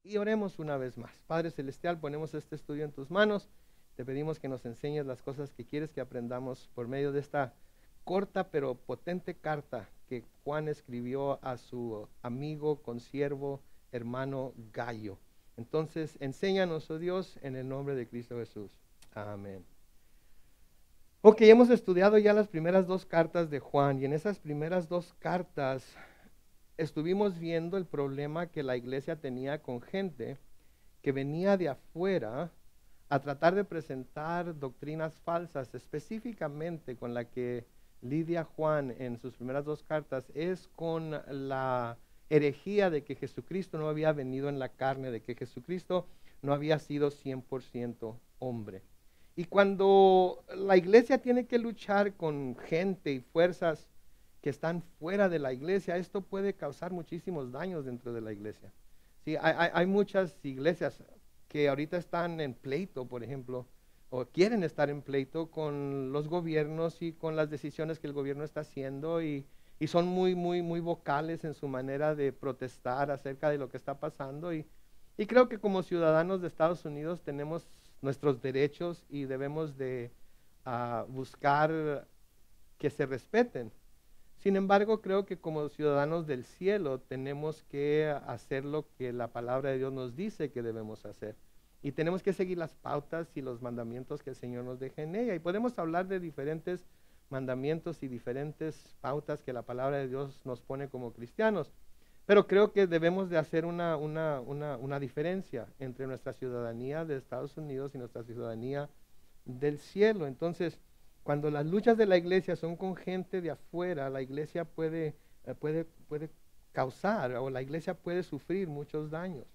Y oremos una vez más. Padre Celestial, ponemos este estudio en tus manos. Te pedimos que nos enseñes las cosas que quieres que aprendamos por medio de esta corta pero potente carta que Juan escribió a su amigo, consiervo, hermano Gallo. Entonces, enséñanos, oh Dios, en el nombre de Cristo Jesús. Amén. Ok, hemos estudiado ya las primeras dos cartas de Juan y en esas primeras dos cartas estuvimos viendo el problema que la iglesia tenía con gente que venía de afuera a tratar de presentar doctrinas falsas, específicamente con la que lidia Juan en sus primeras dos cartas, es con la herejía de que Jesucristo no había venido en la carne, de que Jesucristo no había sido 100% hombre. Y cuando la iglesia tiene que luchar con gente y fuerzas que están fuera de la iglesia, esto puede causar muchísimos daños dentro de la iglesia. Sí, hay muchas iglesias que ahorita están en pleito, por ejemplo, o quieren estar en pleito con los gobiernos y con las decisiones que el gobierno está haciendo y son muy vocales en su manera de protestar acerca de lo que está pasando y creo que como ciudadanos de Estados Unidos tenemos nuestros derechos y debemos de buscar que se respeten. Sin embargo, creo que como ciudadanos del cielo tenemos que hacer lo que la palabra de Dios nos dice que debemos hacer. Y tenemos que seguir las pautas y los mandamientos que el Señor nos deja en ella. Y podemos hablar de diferentes mandamientos y diferentes pautas que la palabra de Dios nos pone como cristianos. Pero creo que debemos de hacer una diferencia entre nuestra ciudadanía de Estados Unidos y nuestra ciudadanía del cielo. Entonces, cuando las luchas de la iglesia son con gente de afuera, la iglesia puede causar o la iglesia puede sufrir muchos daños.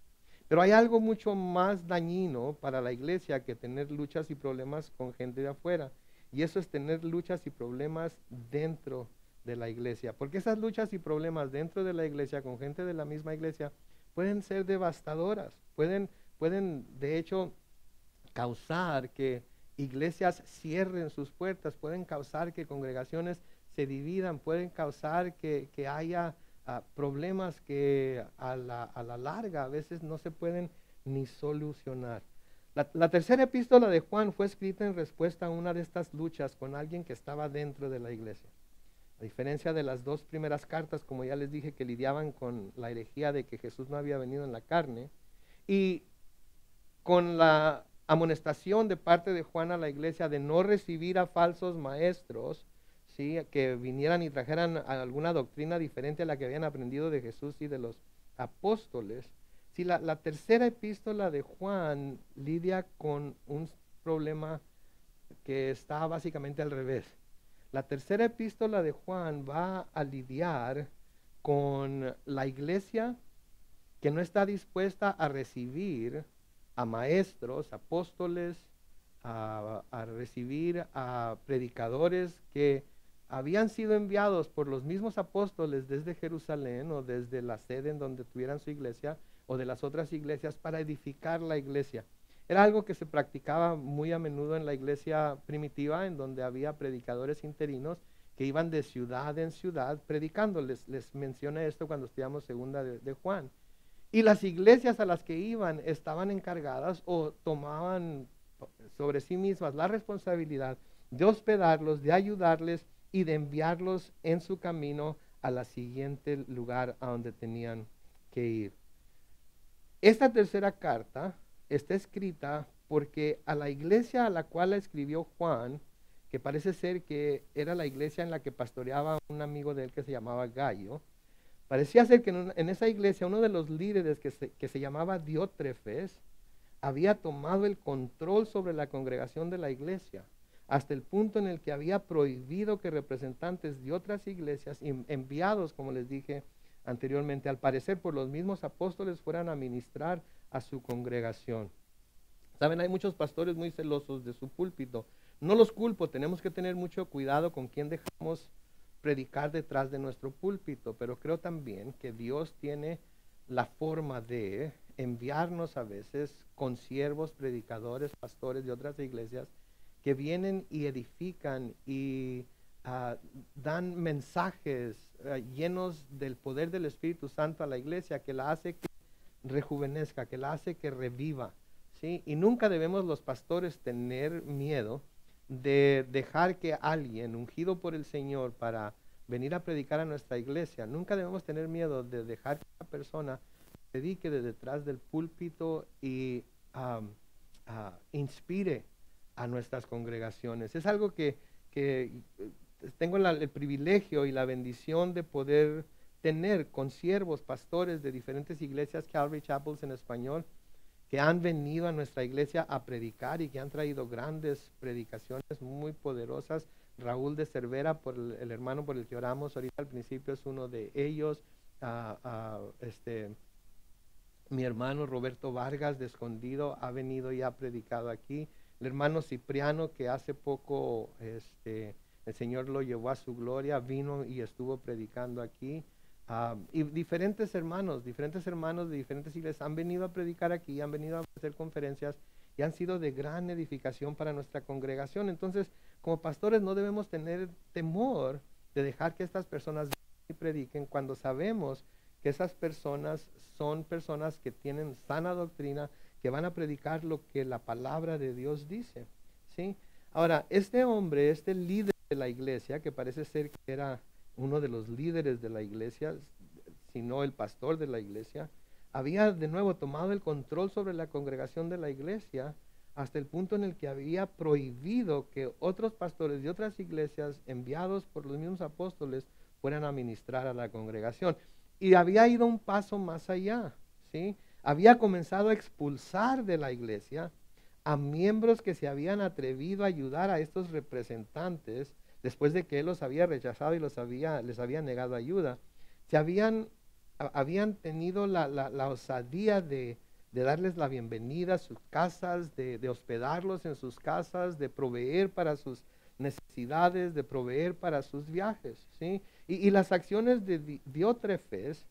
Pero hay algo mucho más dañino para la iglesia que tener luchas y problemas con gente de afuera. Y eso es tener luchas y problemas dentro de la iglesia. Porque esas luchas y problemas dentro de la iglesia con gente de la misma iglesia pueden ser devastadoras. Pueden de hecho causar que iglesias cierren sus puertas, pueden causar que congregaciones se dividan, pueden causar que haya problemas que a la larga a veces no se pueden ni solucionar. La tercera epístola de Juan fue escrita en respuesta a una de estas luchas con alguien que estaba dentro de la iglesia. A diferencia de las dos primeras cartas, como ya les dije, que lidiaban con la herejía de que Jesús no había venido en la carne, y con la amonestación de parte de Juan a la iglesia de no recibir a falsos maestros, ¿sí? Que vinieran y trajeran alguna doctrina diferente a la que habían aprendido de Jesús y de los apóstoles. Sí, la tercera epístola de Juan lidia con un problema que está básicamente al revés. La tercera epístola de Juan va a lidiar con la iglesia que no está dispuesta a recibir a maestros, apóstoles, a recibir a predicadores que habían sido enviados por los mismos apóstoles desde Jerusalén o desde la sede en donde tuvieran su iglesia o de las otras iglesias para edificar la iglesia. Era algo que se practicaba muy a menudo en la iglesia primitiva, en donde había predicadores interinos que iban de ciudad en ciudad predicando. Les mencioné esto cuando estudiamos segunda de Juan. Y las iglesias a las que iban estaban encargadas o tomaban sobre sí mismas la responsabilidad de hospedarlos, de ayudarles y de enviarlos en su camino a la siguiente lugar a donde tenían que ir. Esta tercera carta está escrita porque a la iglesia a la cual la escribió Juan, que parece ser que era la iglesia en la que pastoreaba un amigo de él que se llamaba Gallo, parecía ser que en esa iglesia uno de los líderes que se llamaba Diótrefes había tomado el control sobre la congregación de la iglesia, hasta el punto en el que había prohibido que representantes de otras iglesias, enviados, como les dije anteriormente, al parecer por los mismos apóstoles, fueran a ministrar a su congregación. Saben, hay muchos pastores muy celosos de su púlpito. No los culpo, tenemos que tener mucho cuidado con quién dejamos predicar detrás de nuestro púlpito, pero creo también que Dios tiene la forma de enviarnos a veces consiervos, predicadores, pastores de otras iglesias que vienen y edifican y dan mensajes llenos del poder del Espíritu Santo a la iglesia, que la hace que rejuvenezca, que la hace que reviva, ¿sí? Y nunca debemos los pastores tener miedo de dejar que alguien ungido por el Señor para venir a predicar a nuestra iglesia, nunca debemos tener miedo de dejar que una persona predique de detrás del púlpito y inspire a nuestras congregaciones. Es algo que tengo el privilegio y la bendición de poder tener consiervos, pastores de diferentes iglesias, Calvary Chapels en español, que han venido a nuestra iglesia a predicar y que han traído grandes predicaciones muy poderosas. Raúl de Cervera, por el hermano por el que oramos ahorita al principio, es uno de ellos. Mi hermano Roberto Vargas de Escondido ha venido y ha predicado aquí. El hermano Cipriano, que hace poco el Señor lo llevó a su gloria, vino y estuvo predicando aquí. Y diferentes hermanos de diferentes iglesias han venido a predicar aquí, han venido a hacer conferencias y han sido de gran edificación para nuestra congregación. Entonces, como pastores no debemos tener temor de dejar que estas personas prediquen cuando sabemos que esas personas son personas que tienen sana doctrina, que van a predicar lo que la palabra de Dios dice, ¿sí? Ahora, este hombre, este líder de la iglesia, que parece ser que era uno de los líderes de la iglesia, si no el pastor de la iglesia, había de nuevo tomado el control sobre la congregación de la iglesia hasta el punto en el que había prohibido que otros pastores de otras iglesias enviados por los mismos apóstoles fueran a ministrar a la congregación. Y había ido un paso más allá, ¿sí? Había comenzado a expulsar de la iglesia a miembros que se habían atrevido a ayudar a estos representantes después de que él los había rechazado y les había negado ayuda. Habían tenido la osadía de darles la bienvenida a sus casas, de hospedarlos en sus casas, de proveer para sus necesidades, de proveer para sus viajes, ¿sí? Y las acciones de Diótrefes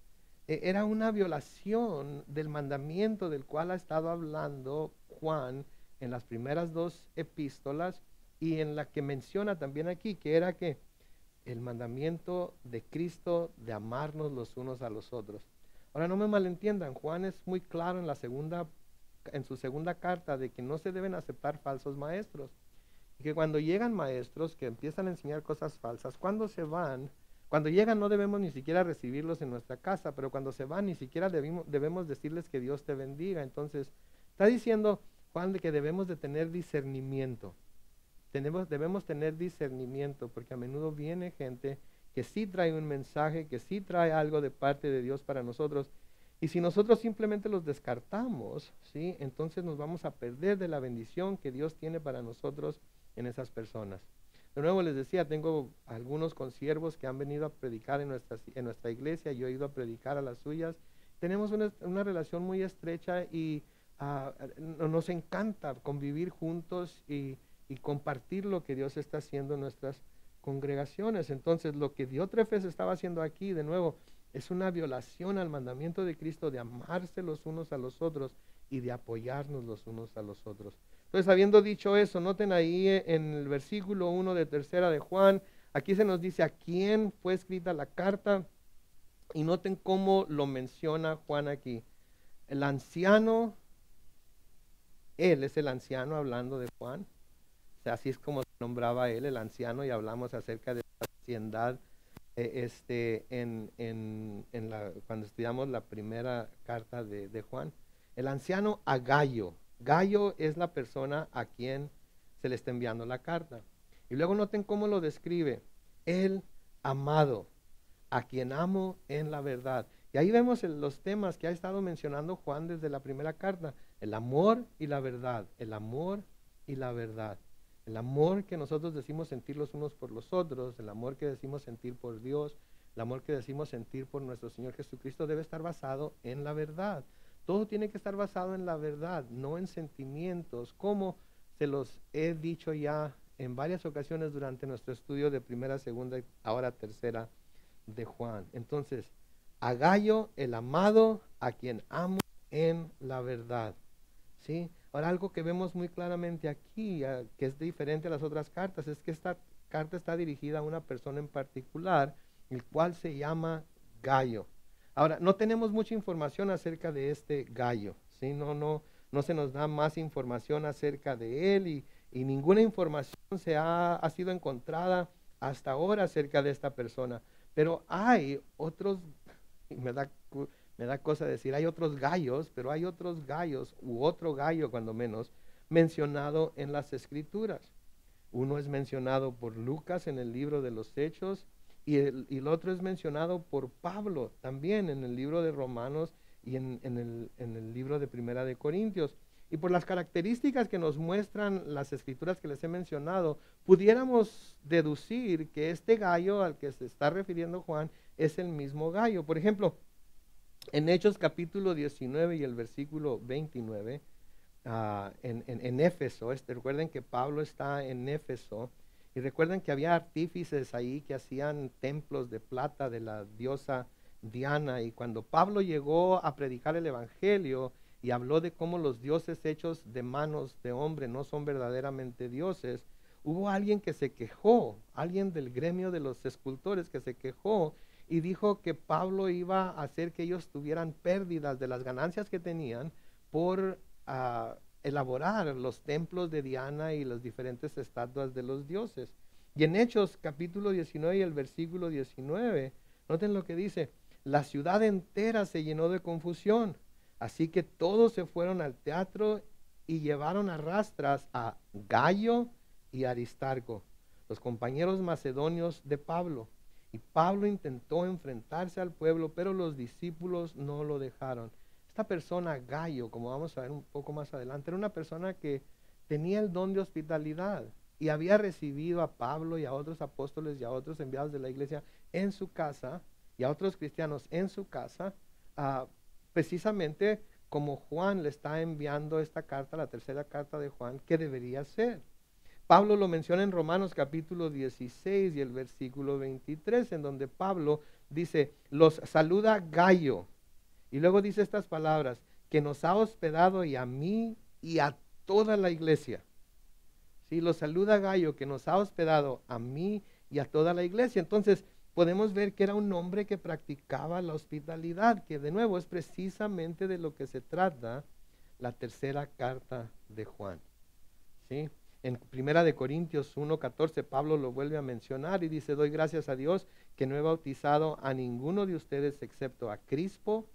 era una violación del mandamiento del cual ha estado hablando Juan en las primeras dos epístolas y en la que menciona también aquí, que era que el mandamiento de Cristo de amarnos los unos a los otros. Ahora no me malentiendan, Juan es muy claro en su segunda carta de que no se deben aceptar falsos maestros. Y que cuando llegan maestros que empiezan a enseñar cosas falsas, cuando llegan no debemos ni siquiera recibirlos en nuestra casa, pero cuando se van ni siquiera debemos decirles que Dios te bendiga. Entonces, está diciendo Juan de que debemos de tener discernimiento. Debemos tener discernimiento porque a menudo viene gente que sí trae un mensaje, que sí trae algo de parte de Dios para nosotros. Y si nosotros simplemente los descartamos, ¿sí? Entonces nos vamos a perder de la bendición que Dios tiene para nosotros en esas personas. De nuevo les decía, tengo algunos consiervos que han venido a predicar en nuestra iglesia, yo he ido a predicar a las suyas. Tenemos una relación muy estrecha y nos encanta convivir juntos y compartir lo que Dios está haciendo en nuestras congregaciones. Entonces, lo que Diótrefes estaba haciendo aquí, de nuevo, es una violación al mandamiento de Cristo de amarse los unos a los otros y de apoyarnos los unos a los otros. Entonces, habiendo dicho eso, noten ahí en el versículo 1 de tercera de Juan, aquí se nos dice a quién fue escrita la carta y noten cómo lo menciona Juan aquí. El anciano, él es el anciano hablando de Juan. O sea, así es como se nombraba él, el anciano, y hablamos acerca de la anciandad cuando estudiamos la primera carta de Juan. El anciano a Gayo. Gayo es la persona a quien se le está enviando la carta. Y luego noten cómo lo describe. El amado, a quien amo en la verdad. Y ahí vemos los temas que ha estado mencionando Juan desde la primera carta. El amor y la verdad. El amor y la verdad. El amor que nosotros decimos sentir los unos por los otros, el amor que decimos sentir por Dios, el amor que decimos sentir por nuestro Señor Jesucristo debe estar basado en la verdad. Todo tiene que estar basado en la verdad, no en sentimientos, como se los he dicho ya en varias ocasiones durante nuestro estudio de primera, segunda y ahora tercera de Juan. Entonces, a Gayo, el amado, a quien amo en la verdad. ¿Sí? Ahora, algo que vemos muy claramente aquí, que es diferente a las otras cartas, es que esta carta está dirigida a una persona en particular, el cual se llama Gayo. Ahora, no tenemos mucha información acerca de este gallo, ¿sí? No se nos da más información acerca de él y ninguna información ha sido encontrada hasta ahora acerca de esta persona. Pero hay otros, y me da cosa decir, hay otros gallos, pero hay otros gallos, u otro gallo cuando menos, mencionado en las Escrituras. Uno es mencionado por Lucas en el libro de los Hechos y el otro es mencionado por Pablo también en el libro de Romanos y en el libro de Primera de Corintios. Y por las características que nos muestran las escrituras que les he mencionado, pudiéramos deducir que este gallo al que se está refiriendo Juan es el mismo gallo. Por ejemplo, en Hechos capítulo 19 y el versículo 29, en Éfeso, recuerden que Pablo está en Éfeso, y recuerden que había artífices ahí que hacían templos de plata de la diosa Diana, y cuando Pablo llegó a predicar el evangelio y habló de cómo los dioses hechos de manos de hombre no son verdaderamente dioses, hubo alguien que se quejó, alguien del gremio de los escultores que se quejó y dijo que Pablo iba a hacer que ellos tuvieran pérdidas de las ganancias que tenían por elaborar los templos de Diana y las diferentes estatuas de los dioses. Y en Hechos capítulo 19 y el versículo 19, noten lo que dice: la ciudad entera se llenó de confusión, así que todos se fueron al teatro y llevaron a rastras a Gayo y Aristarco, los compañeros macedonios de Pablo. Y Pablo intentó enfrentarse al pueblo, pero los discípulos no lo dejaron. Esta persona, Gayo, como vamos a ver un poco más adelante, era una persona que tenía el don de hospitalidad y había recibido a Pablo y a otros apóstoles y a otros enviados de la iglesia en su casa y a otros cristianos en su casa, precisamente como Juan le está enviando esta carta, la tercera carta de Juan, que debería ser. Pablo lo menciona en Romanos capítulo 16 y el versículo 23, en donde Pablo dice: los saluda Gayo. Y luego dice estas palabras: que nos ha hospedado y a mí y a toda la iglesia. Sí, los saluda Gayo, que nos ha hospedado a mí y a toda la iglesia. Entonces podemos ver que era un hombre que practicaba la hospitalidad, que de nuevo es precisamente de lo que se trata la tercera carta de Juan. ¿Sí? En Primera de Corintios 1:14 Pablo lo vuelve a mencionar y dice: doy gracias a Dios que no he bautizado a ninguno de ustedes excepto a Crispo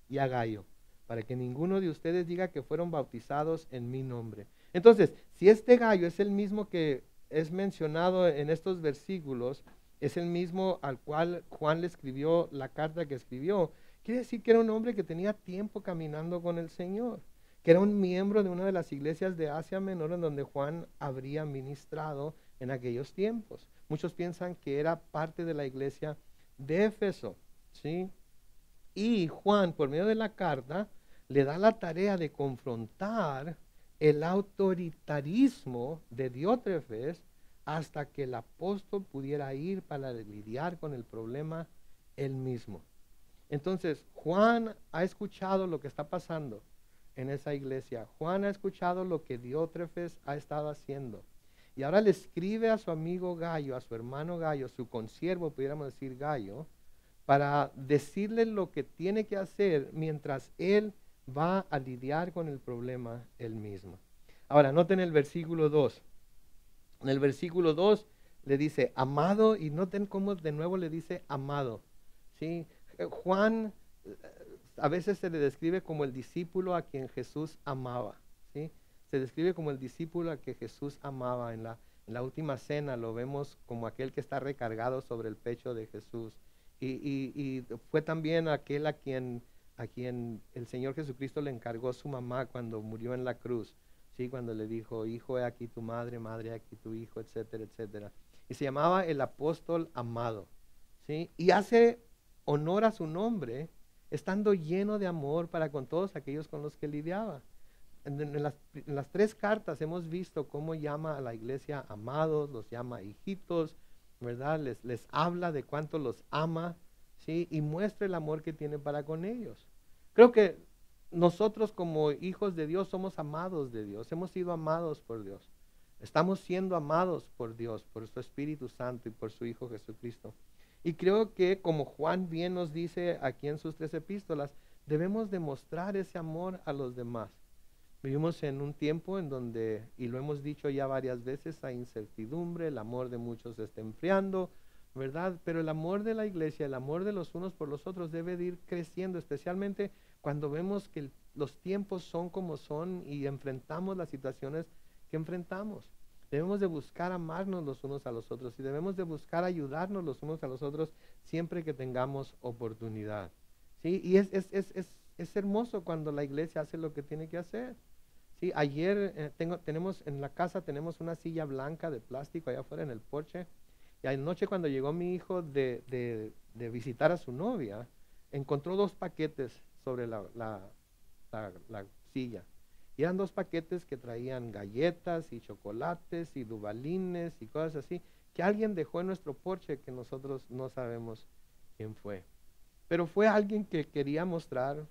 y a Gayo, para que ninguno de ustedes diga que fueron bautizados en mi nombre. Entonces, si este Gayo es el mismo que es mencionado en estos versículos, es el mismo al cual Juan le escribió la carta que escribió, quiere decir que era un hombre que tenía tiempo caminando con el Señor, que era un miembro de una de las iglesias de Asia Menor en donde Juan habría ministrado en aquellos tiempos. Muchos piensan que era parte de la iglesia de Éfeso, ¿sí? Y Juan, por medio de la carta, le da la tarea de confrontar el autoritarismo de Diótrefes hasta que el apóstol pudiera ir para lidiar con el problema él mismo. Entonces, Juan ha escuchado lo que está pasando en esa iglesia. Juan ha escuchado lo que Diótrefes ha estado haciendo. Y ahora le escribe a su amigo Gayo, a su hermano Gayo, su consiervo, pudiéramos decir Gayo, para decirle lo que tiene que hacer mientras él va a lidiar con el problema él mismo. Ahora, noten el versículo 2. En el versículo 2 le dice amado, y noten cómo de nuevo le dice amado. ¿Sí? Juan a veces se le describe como el discípulo a quien Jesús amaba. ¿Sí? Se describe como el discípulo a que Jesús amaba. En la última cena lo vemos como aquel que está recargado sobre el pecho de Jesús. Y fue también aquel a quien el Señor Jesucristo le encargó su mamá cuando murió en la cruz. ¿Sí? Cuando le dijo: hijo, he aquí tu madre, madre, he aquí tu hijo, etcétera, etcétera. Y se llamaba el apóstol amado. ¿Sí? Y hace honor a su nombre, estando lleno de amor para con todos aquellos con los que lidiaba. En las tres cartas hemos visto cómo llama a la iglesia amados, los llama hijitos, ¿verdad? Les habla de cuánto los ama, ¿sí? Y muestra el amor que tiene para con ellos. Creo que nosotros como hijos de Dios somos amados de Dios, hemos sido amados por Dios. Estamos siendo amados por Dios, por su Espíritu Santo y por su Hijo Jesucristo. Y creo que como Juan bien nos dice aquí en sus 3 epístolas, debemos demostrar ese amor a los demás. Vivimos en un tiempo en donde, y lo hemos dicho ya varias veces, hay incertidumbre, el amor de muchos se está enfriando, ¿verdad? Pero el amor de la iglesia, el amor de los unos por los otros debe de ir creciendo, especialmente cuando vemos que los tiempos son como son y enfrentamos las situaciones que enfrentamos. Debemos de buscar amarnos los unos a los otros y debemos de buscar ayudarnos los unos a los otros siempre que tengamos oportunidad. ¿Sí? Y es hermoso cuando la iglesia hace lo que tiene que hacer. Sí, ayer tenemos en la casa tenemos una silla blanca de plástico allá afuera en el porche. Y anoche cuando llegó mi hijo de visitar a su novia, encontró 2 paquetes sobre la silla. Y eran 2 paquetes que traían galletas y chocolates y dubalines y cosas así, que alguien dejó en nuestro porche que nosotros no sabemos quién fue. Pero fue alguien que quería mostrar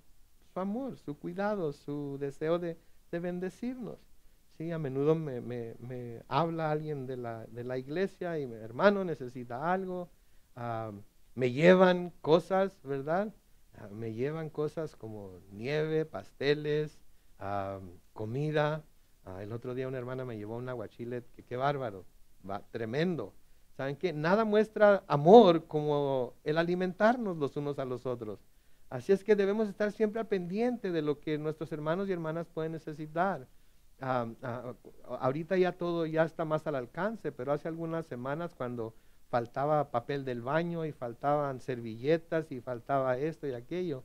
su amor, su cuidado, su deseo de bendecirnos. Sí, a menudo me habla alguien de la iglesia y hermano, necesita algo. Ah, me llevan cosas, ¿verdad? Me llevan cosas como nieve, pasteles, ah, comida. El otro día una hermana me llevó un aguachile, que qué bárbaro, tremendo. ¿Saben qué? Nada muestra amor como el alimentarnos los unos a los otros. Así es que debemos estar siempre al pendiente de lo que nuestros hermanos y hermanas pueden necesitar. Ah, ah, Ahorita ya todo ya está más al alcance, pero hace algunas semanas cuando faltaba papel del baño y faltaban servilletas y faltaba esto y aquello,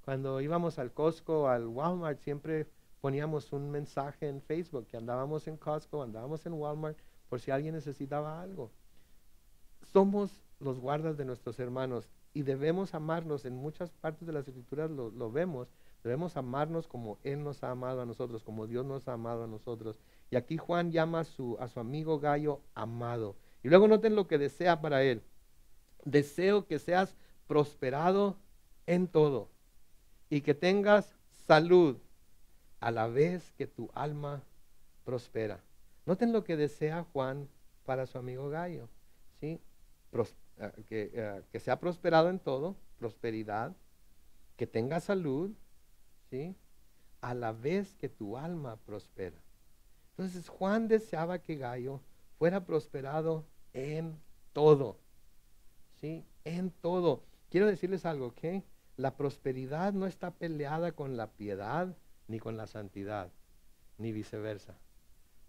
cuando íbamos al Costco, al Walmart, siempre poníamos un mensaje en Facebook que andábamos en Costco, andábamos en Walmart, por si alguien necesitaba algo. Somos los guardas de nuestros hermanos y debemos amarnos. En muchas partes de las escrituras lo vemos. Debemos amarnos como Él nos ha amado a nosotros, como Dios nos ha amado a nosotros. Y aquí Juan llama a su amigo Gayo amado. Y luego noten lo que desea para él. Deseo que seas prosperado en todo y que tengas salud a la vez que tu alma prospera. Noten lo que desea Juan para su amigo Gayo. ¿Sí? Que sea prosperado en todo, prosperidad, que tenga salud, ¿sí? A la vez que tu alma prospera. Entonces Juan deseaba que Gayo fuera prosperado en todo, ¿sí? En todo. Quiero decirles algo, ¿ok? La prosperidad no está peleada con la piedad ni con la santidad, ni viceversa.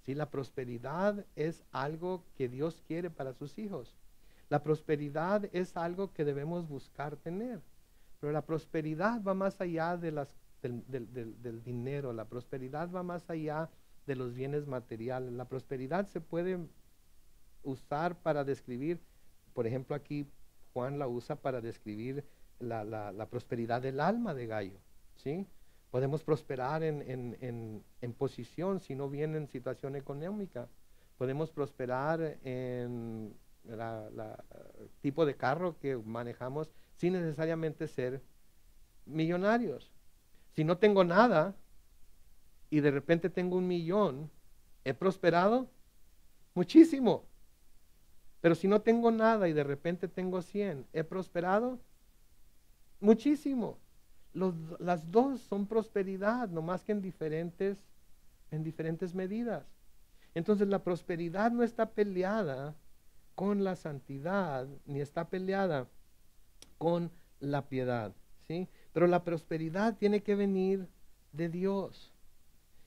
¿Sí? La prosperidad es algo que Dios quiere para sus hijos. La prosperidad es algo que debemos buscar tener. Pero la prosperidad va más allá del dinero. La prosperidad va más allá de los bienes materiales. La prosperidad se puede usar para describir, por ejemplo, aquí Juan la usa para describir la prosperidad del alma de Gayo. ¿Sí? Podemos prosperar en posición, si no bien en situación económica. Podemos prosperar en tipo de carro que manejamos sin necesariamente ser millonarios. Si no tengo nada y de repente tengo 1,000,000, ¿he prosperado? Muchísimo. Pero si no tengo nada y de repente tengo 100, ¿he prosperado? Muchísimo. Las dos son prosperidad, nomás que en diferentes medidas. Entonces la prosperidad no está peleada con la santidad, ni está peleada con la piedad, ¿sí? Pero la prosperidad tiene que venir de Dios.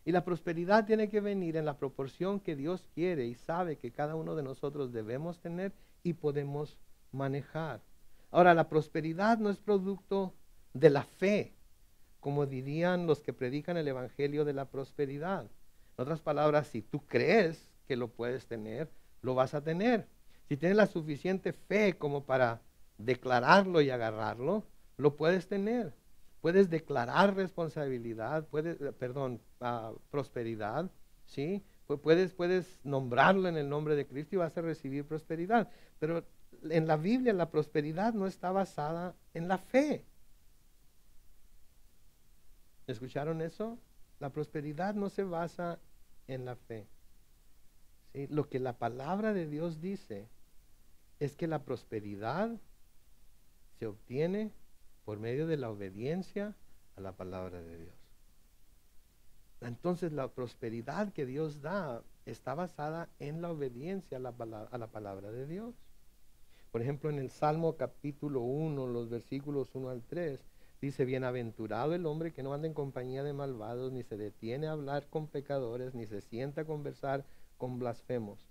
Y la prosperidad tiene que venir en la proporción que Dios quiere y sabe que cada uno de nosotros debemos tener y podemos manejar. Ahora, la prosperidad no es producto de la fe, como dirían los que predican el evangelio de la prosperidad. En otras palabras, si tú crees que lo puedes tener, lo vas a tener. Si tienes la suficiente fe como para declararlo y agarrarlo, lo puedes tener. Puedes declarar responsabilidad, prosperidad, ¿sí? Puedes nombrarlo en el nombre de Cristo y vas a recibir prosperidad. Pero en la Biblia la prosperidad no está basada en la fe. ¿Escucharon eso? La prosperidad no se basa en la fe. ¿Sí? Lo que la palabra de Dios dice es que la prosperidad se obtiene por medio de la obediencia a la palabra de Dios. Entonces la prosperidad que Dios da está basada en la obediencia a la palabra de Dios. Por ejemplo, en el Salmo capítulo 1, los versículos 1 al 3, dice: bienaventurado el hombre que no anda en compañía de malvados, ni se detiene a hablar con pecadores, ni se sienta a conversar con blasfemos,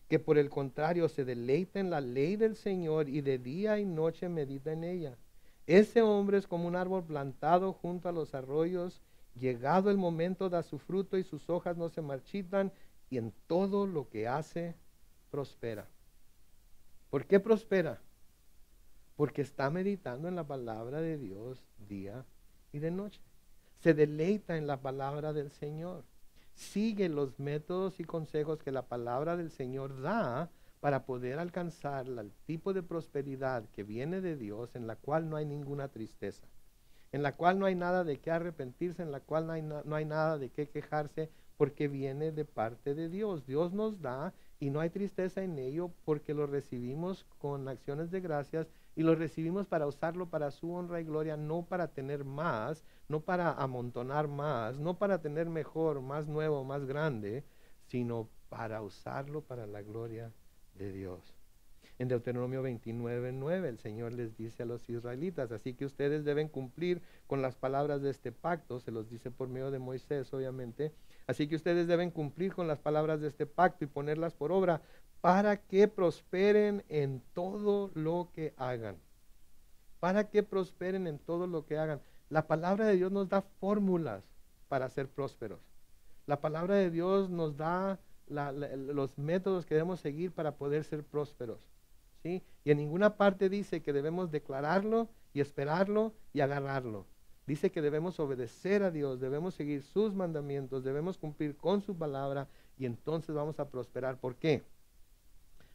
que por el contrario se deleita en la ley del Señor y de día y noche medita en ella. Ese hombre es como un árbol plantado junto a los arroyos, llegado el momento da su fruto y sus hojas no se marchitan, y en todo lo que hace prospera. ¿Por qué prospera? Porque está meditando en la palabra de Dios día y de noche. Se deleita en la palabra del Señor. Sigue los métodos y consejos que la palabra del Señor da para poder alcanzar el tipo de prosperidad que viene de Dios, en la cual no hay ninguna tristeza, en la cual no hay nada de qué arrepentirse, en la cual no hay nada de qué quejarse, porque viene de parte de Dios. Dios nos da y no hay tristeza en ello, porque lo recibimos con acciones de gracias y lo recibimos para usarlo para su honra y gloria, no para tener más, no para amontonar más, no para tener mejor, más nuevo, más grande, sino para usarlo para la gloria de Dios. En Deuteronomio 29:9 el Señor les dice a los israelitas: así que ustedes deben cumplir con las palabras de este pacto. Se los dice por medio de Moisés, obviamente. Así que ustedes deben cumplir con las palabras de este pacto y ponerlas por obra para que prosperen en todo lo que hagan. Para que prosperen en todo lo que hagan. La palabra de Dios nos da fórmulas para ser prósperos. La palabra de Dios nos da los métodos que debemos seguir para poder ser prósperos. ¿Sí? Y en ninguna parte dice que debemos declararlo y esperarlo y agarrarlo. Dice que debemos obedecer a Dios, debemos seguir sus mandamientos, debemos cumplir con su palabra, y entonces vamos a prosperar. ¿Por qué?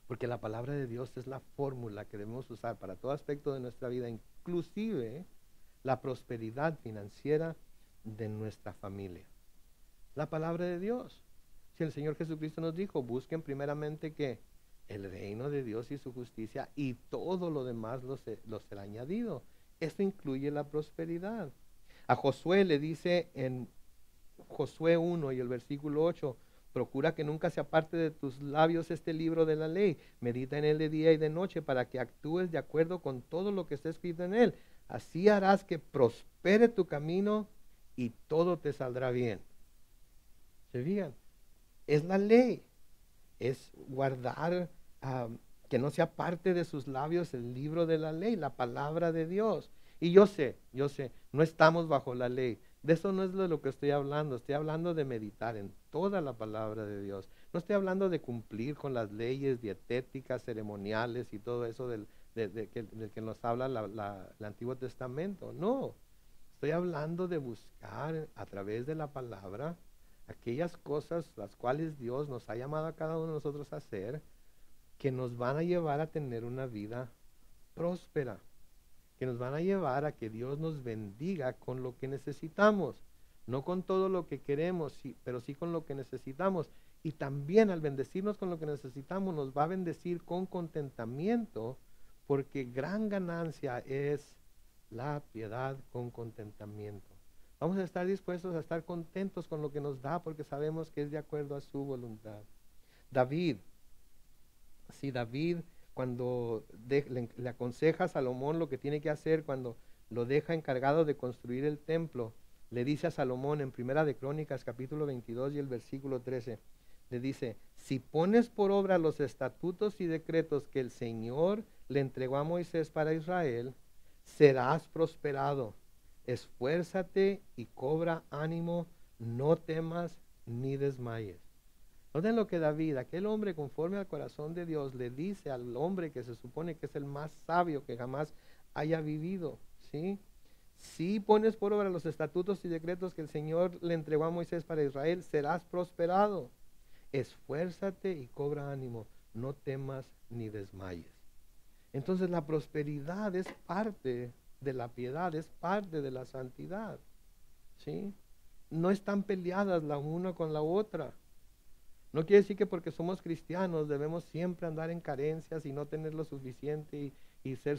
Porque la palabra de Dios es la fórmula que debemos usar para todo aspecto de nuestra vida, inclusive la prosperidad financiera de nuestra familia. La palabra de Dios. Si el Señor Jesucristo nos dijo: busquen primeramente que el reino de Dios y su justicia, y todo lo demás los será añadido. Esto incluye la prosperidad. A Josué le dice en Josué 1 y el versículo 8: procura que nunca se aparte de tus labios este libro de la ley, medita en él de día y de noche, para que actúes de acuerdo con todo lo que está escrito en él. Así harás que prospere tu camino y todo te saldrá bien. ¿Se fijan? Es la ley. Es guardar, que no sea parte de sus labios el libro de la ley, la palabra de Dios. Y yo sé, no estamos bajo la ley. De eso no es de lo que estoy hablando de meditar en toda la palabra de Dios. No estoy hablando de cumplir con las leyes dietéticas, ceremoniales y todo eso del que nos habla el Antiguo Testamento. No, estoy hablando de buscar a través de la palabra aquellas cosas las cuales Dios nos ha llamado a cada uno de nosotros a hacer, que nos van a llevar a tener una vida próspera, que nos van a llevar a que Dios nos bendiga con lo que necesitamos, no con todo lo que queremos, pero sí con lo que necesitamos. Y también al bendecirnos con lo que necesitamos, nos va a bendecir con contentamiento, porque gran ganancia es la piedad con contentamiento. Vamos a estar dispuestos a estar contentos con lo que nos da, porque sabemos que es de acuerdo a su voluntad. David, cuando le aconseja a Salomón lo que tiene que hacer, cuando lo deja encargado de construir el templo, le dice a Salomón en Primera de Crónicas capítulo 22 y el versículo 13, le dice: si pones por obra los estatutos y decretos que el Señor le entregó a Moisés para Israel, serás prosperado. Esfuérzate y cobra ánimo, no temas ni desmayes. Noten lo que David, aquel hombre conforme al corazón de Dios, le dice al hombre que se supone que es el más sabio que jamás haya vivido. ¿Sí? Si pones por obra los estatutos y decretos que el Señor le entregó a Moisés para Israel, serás prosperado. Esfuérzate y cobra ánimo, no temas ni desmayes. Entonces la prosperidad es parte de la piedad, es parte de la santidad. ¿Sí? No están peleadas la una con la otra. No quiere decir que porque somos cristianos debemos siempre andar en carencias y no tener lo suficiente y ser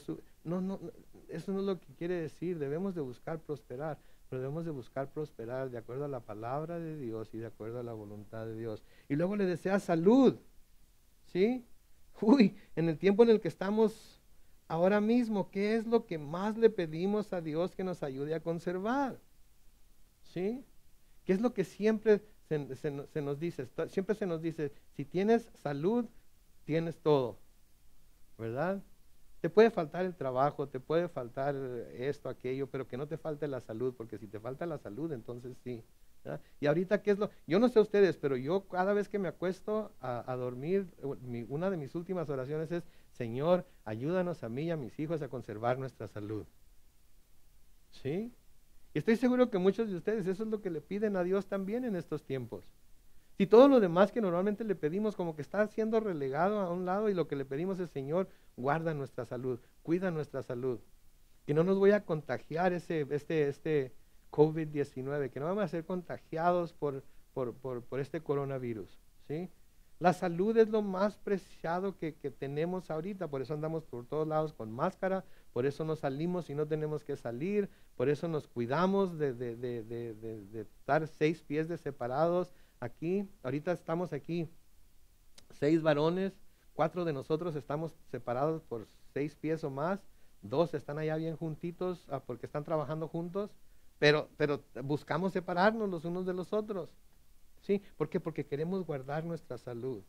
eso no es lo que quiere decir. Debemos de buscar prosperar, pero debemos de buscar prosperar de acuerdo a la palabra de Dios y de acuerdo a la voluntad de Dios. Y luego le desea salud, ¿sí? Uy, en el tiempo en el que estamos ahora mismo, ¿qué es lo que más le pedimos a Dios que nos ayude a conservar? ¿Sí? ¿Qué es lo que siempre se nos dice? Siempre se nos dice, si tienes salud, tienes todo, ¿verdad? Te puede faltar el trabajo, te puede faltar esto, aquello, pero que no te falte la salud, porque si te falta la salud, entonces sí. ¿Verdad? Y ahorita, ¿qué es lo? Yo no sé ustedes, pero yo cada vez que me acuesto a dormir, una de mis últimas oraciones es, Señor, ayúdanos a mí y a mis hijos a conservar nuestra salud. ¿Sí? Y estoy seguro que muchos de ustedes eso es lo que le piden a Dios también en estos tiempos. Si todo lo demás que normalmente le pedimos como que está siendo relegado a un lado y lo que le pedimos es, Señor, guarda nuestra salud, cuida nuestra salud, que no nos voy a contagiar este COVID-19, que no vamos a ser contagiados por este coronavirus, ¿sí? La salud es lo más preciado que tenemos ahorita, por eso andamos por todos lados con máscara, por eso no salimos y no tenemos que salir, por eso nos cuidamos de estar 6 pies de separados aquí. Ahorita estamos aquí 6 varones, 4 de nosotros estamos separados por 6 pies o más, 2 están allá bien juntitos porque están trabajando juntos, pero buscamos separarnos los unos de los otros. ¿Sí? ¿Por qué? Porque queremos guardar nuestra salud.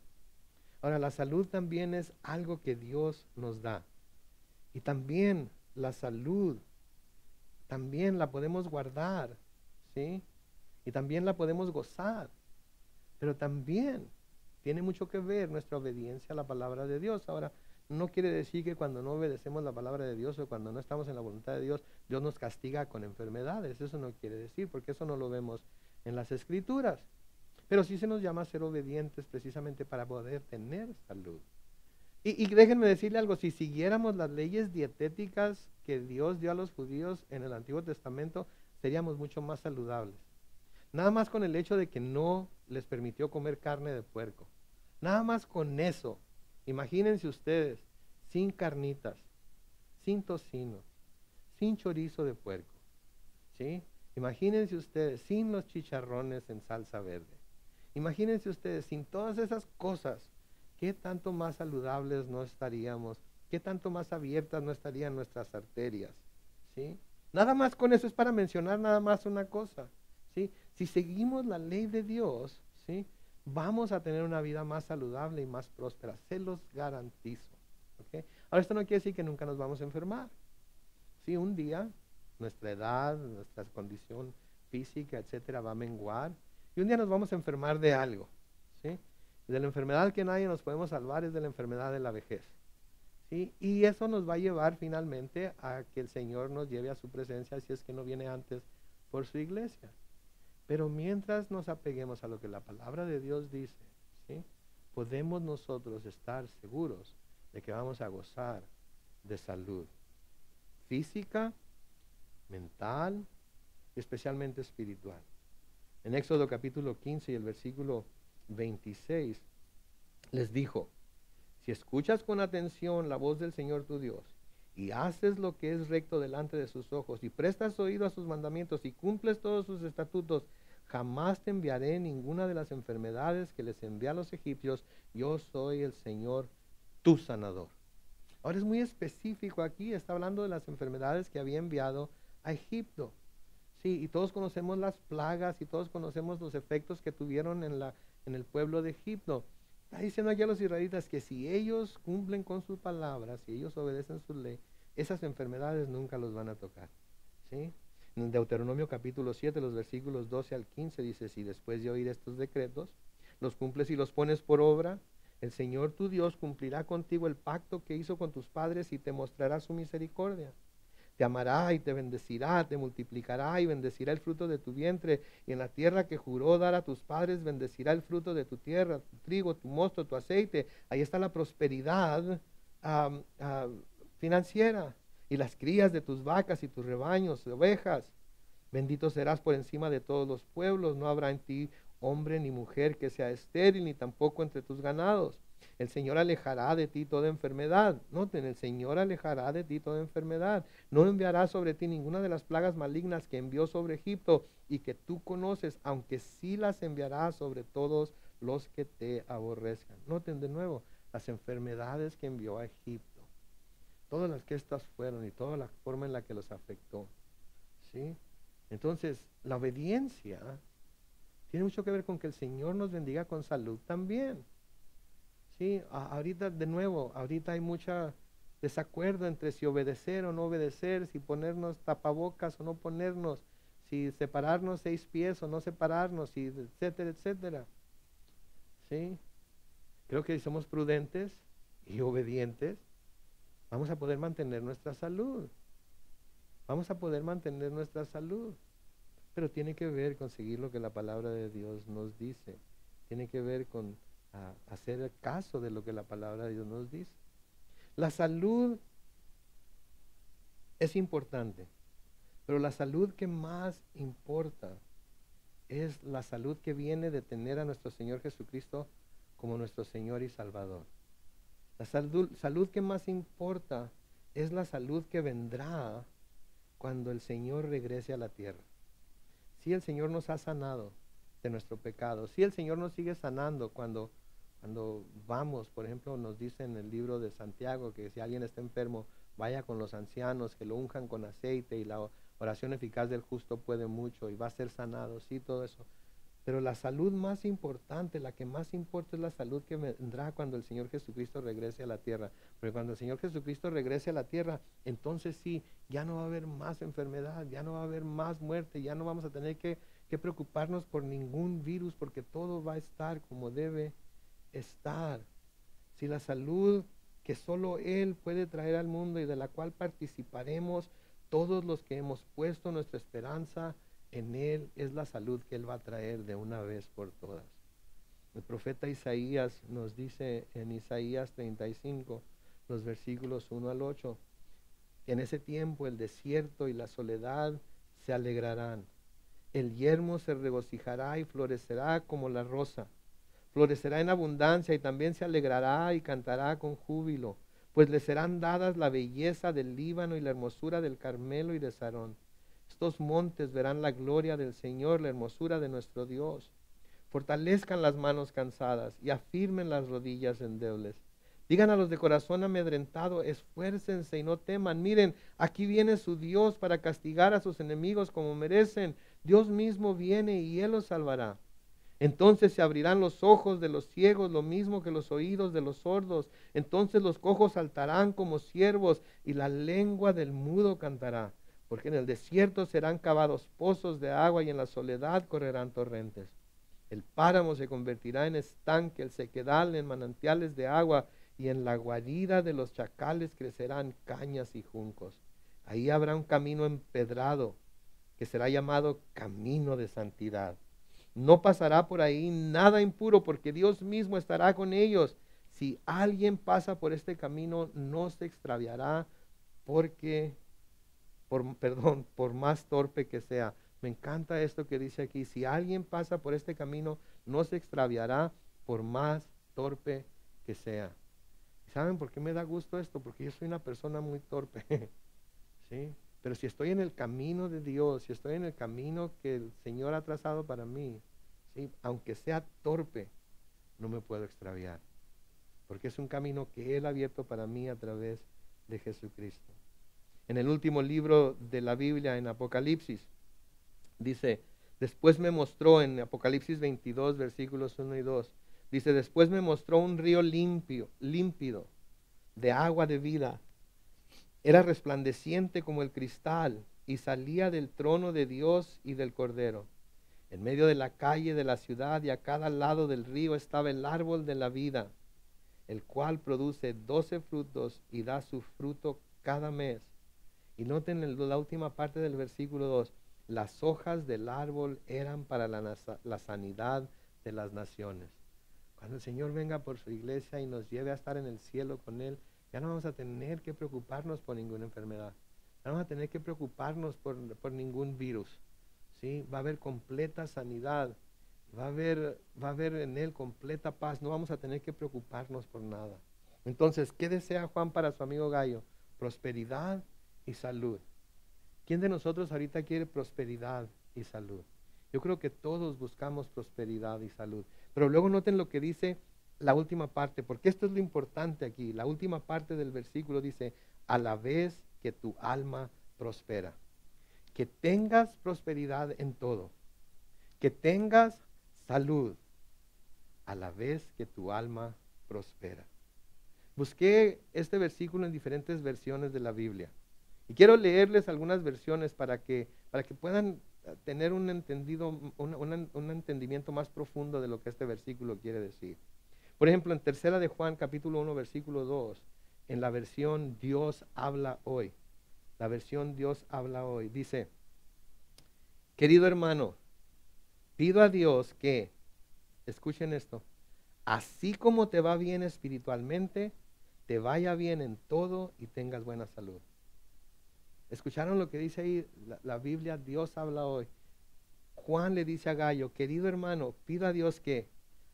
Ahora, la salud también es algo que Dios nos da. Y también la salud, también la podemos guardar, ¿sí? Y también la podemos gozar. Pero también tiene mucho que ver nuestra obediencia a la palabra de Dios. Ahora, no quiere decir que cuando no obedecemos la palabra de Dios o cuando no estamos en la voluntad de Dios, Dios nos castiga con enfermedades. Eso no quiere decir, porque eso no lo vemos en las Escrituras. Pero sí se nos llama a ser obedientes precisamente para poder tener salud. Y déjenme decirle algo, si siguiéramos las leyes dietéticas que Dios dio a los judíos en el Antiguo Testamento, seríamos mucho más saludables. Nada más con el hecho de que no les permitió comer carne de puerco. Nada más con eso, imagínense ustedes, sin carnitas, sin tocino, sin chorizo de puerco, ¿sí? Imagínense ustedes, sin los chicharrones en salsa verde. Imagínense ustedes, sin todas esas cosas, ¿qué tanto más saludables no estaríamos? ¿Qué tanto más abiertas no estarían nuestras arterias? ¿Sí? Nada más con eso es para mencionar nada más una cosa. ¿Sí? Si seguimos la ley de Dios, ¿sí? Vamos a tener una vida más saludable y más próspera. Se los garantizo. ¿Okay? Ahora, esto no quiere decir que nunca nos vamos a enfermar. ¿Sí? Un día, nuestra edad, nuestra condición física, etcétera, va a menguar. Y un día nos vamos a enfermar de algo, ¿sí? De la enfermedad que nadie nos podemos salvar es de la enfermedad de la vejez, ¿sí? Y eso nos va a llevar finalmente a que el Señor nos lleve a su presencia, si es que no viene antes por su iglesia. Pero mientras nos apeguemos a lo que la palabra de Dios dice, ¿sí? Podemos nosotros estar seguros de que vamos a gozar de salud física, mental y especialmente espiritual. En Éxodo capítulo 15 y el versículo 26 les dijo, si escuchas con atención la voz del Señor tu Dios y haces lo que es recto delante de sus ojos y prestas oído a sus mandamientos y cumples todos sus estatutos, jamás te enviaré ninguna de las enfermedades que les envié a los egipcios. Yo soy el Señor tu sanador. Ahora es muy específico aquí, está hablando de las enfermedades que había enviado a Egipto. Sí, y todos conocemos las plagas y todos conocemos los efectos que tuvieron en el pueblo de Egipto. Está diciendo aquí a los israelitas que si ellos cumplen con sus palabras, si ellos obedecen su ley, esas enfermedades nunca los van a tocar. ¿Sí? En Deuteronomio capítulo 7, los versículos 12 al 15 dice, si después de oír estos decretos, los cumples y los pones por obra, el Señor tu Dios cumplirá contigo el pacto que hizo con tus padres y te mostrará su misericordia. Te amará y te bendecirá, te multiplicará y bendecirá el fruto de tu vientre, y en la tierra que juró dar a tus padres bendecirá el fruto de tu tierra, tu trigo, tu mosto, tu aceite. Ahí está la prosperidad financiera, y las crías de tus vacas y tus rebaños de ovejas. Bendito serás por encima de todos los pueblos, no habrá en ti hombre ni mujer que sea estéril, ni tampoco entre tus ganados. El Señor alejará de ti toda enfermedad. Noten, el Señor alejará de ti toda enfermedad. No enviará sobre ti ninguna de las plagas malignas que envió sobre Egipto y que tú conoces, aunque sí las enviará sobre todos los que te aborrezcan. Noten de nuevo, las enfermedades que envió a Egipto, todas las que estas fueron y toda la forma en la que los afectó. ¿Sí? Entonces, la obediencia tiene mucho que ver con que el Señor nos bendiga con salud también. Sí, ahorita de nuevo, ahorita hay mucho desacuerdo entre si obedecer o no obedecer, si ponernos tapabocas o no ponernos, si separarnos 6 pies o no separarnos, y etcétera, etcétera. Sí, creo que si somos prudentes y obedientes, vamos a poder mantener nuestra salud. Vamos a poder mantener nuestra salud. Pero tiene que ver con seguir lo que la palabra de Dios nos dice. Tiene que ver con hacer caso de lo que la palabra de Dios nos dice. La salud es importante, pero la salud que más importa es la salud que viene de tener a nuestro Señor Jesucristo como nuestro Señor y Salvador. La salud que más importa es la salud que vendrá cuando el Señor regrese a la tierra. Si el Señor nos ha sanado de nuestro pecado, si el Señor nos sigue sanando cuando vamos, por ejemplo, nos dice en el libro de Santiago que si alguien está enfermo, vaya con los ancianos, que lo unjan con aceite y la oración eficaz del justo puede mucho y va a ser sanado, sí, todo eso. Pero la salud más importante, la que más importa es la salud que vendrá cuando el Señor Jesucristo regrese a la tierra. Porque cuando el Señor Jesucristo regrese a la tierra, entonces sí, ya no va a haber más enfermedad, ya no va a haber más muerte, ya no vamos a tener que preocuparnos por ningún virus, porque todo va a estar como debe estar. Si la salud que solo Él puede traer al mundo y de la cual participaremos todos los que hemos puesto nuestra esperanza en Él, es la salud que Él va a traer de una vez por todas. El profeta Isaías nos dice en Isaías 35, los versículos 1 al 8, en ese tiempo el desierto y la soledad se alegrarán. El yermo se regocijará y florecerá como la rosa. Florecerá en abundancia y también se alegrará y cantará con júbilo, pues le serán dadas la belleza del Líbano y la hermosura del Carmelo y de Sarón. Estos montes verán la gloria del Señor, la hermosura de nuestro Dios. Fortalezcan las manos cansadas y afirmen las rodillas endebles. Digan a los de corazón amedrentado, esfuércense y no teman. Miren, aquí viene su Dios para castigar a sus enemigos como merecen. Dios mismo viene y Él los salvará. Entonces se abrirán los ojos de los ciegos, lo mismo que los oídos de los sordos. Entonces los cojos saltarán como ciervos y la lengua del mudo cantará. Porque en el desierto serán cavados pozos de agua y en la soledad correrán torrentes. El páramo se convertirá en estanque, el sequedal en manantiales de agua y en la guarida de los chacales crecerán cañas y juncos. Ahí habrá un camino empedrado que será llamado camino de santidad. No pasará por ahí nada impuro porque Dios mismo estará con ellos. Si alguien pasa por este camino, no se extraviará por más torpe que sea. Me encanta esto que dice aquí. Si alguien pasa por este camino, no se extraviará por más torpe que sea. ¿Saben por qué me da gusto esto? Porque yo soy una persona muy torpe. ¿Sí? Pero si estoy en el camino de Dios, si estoy en el camino que el Señor ha trazado para mí, ¿sí? Aunque sea torpe, no me puedo extraviar. Porque es un camino que Él ha abierto para mí a través de Jesucristo. En el último libro de la Biblia, en Apocalipsis, dice, después me mostró, en Apocalipsis 22, versículos 1 y 2, dice, después me mostró un río límpido, de agua de vida. Era resplandeciente como el cristal y salía del trono de Dios y del Cordero. En medio de la calle de la ciudad y a cada lado del río estaba el árbol de la vida, el cual produce 12 frutos y da su fruto cada mes. Y noten la última parte del versículo 2. Las hojas del árbol eran para la sanidad de las naciones. Cuando el Señor venga por su iglesia y nos lleve a estar en el cielo con Él, ya no vamos a tener que preocuparnos por ninguna enfermedad. Ya no vamos a tener que preocuparnos por ningún virus. ¿Sí? Va a haber completa sanidad. Va a haber en Él completa paz. No vamos a tener que preocuparnos por nada. Entonces, ¿qué desea Juan para su amigo Gallo? Prosperidad y salud. ¿Quién de nosotros ahorita quiere prosperidad y salud? Yo creo que todos buscamos prosperidad y salud. Pero luego noten lo que dice la última parte, porque esto es lo importante aquí. La última parte del versículo dice, a la vez que tu alma prospera. Que tengas prosperidad en todo. Que tengas salud, a la vez que tu alma prospera. Busqué este versículo en diferentes versiones de la Biblia. Y quiero leerles algunas versiones para que puedan tener un entendimiento más profundo de lo que este versículo quiere decir. Por ejemplo, en tercera de Juan, capítulo 1, versículo 2, en la versión Dios habla hoy. La versión Dios habla hoy. Dice, querido hermano, pido a Dios que, escuchen esto, así como te va bien espiritualmente, te vaya bien en todo y tengas buena salud. ¿Escucharon lo que dice ahí la Biblia? Dios habla hoy. Juan le dice a Gallo, querido hermano, pido a Dios que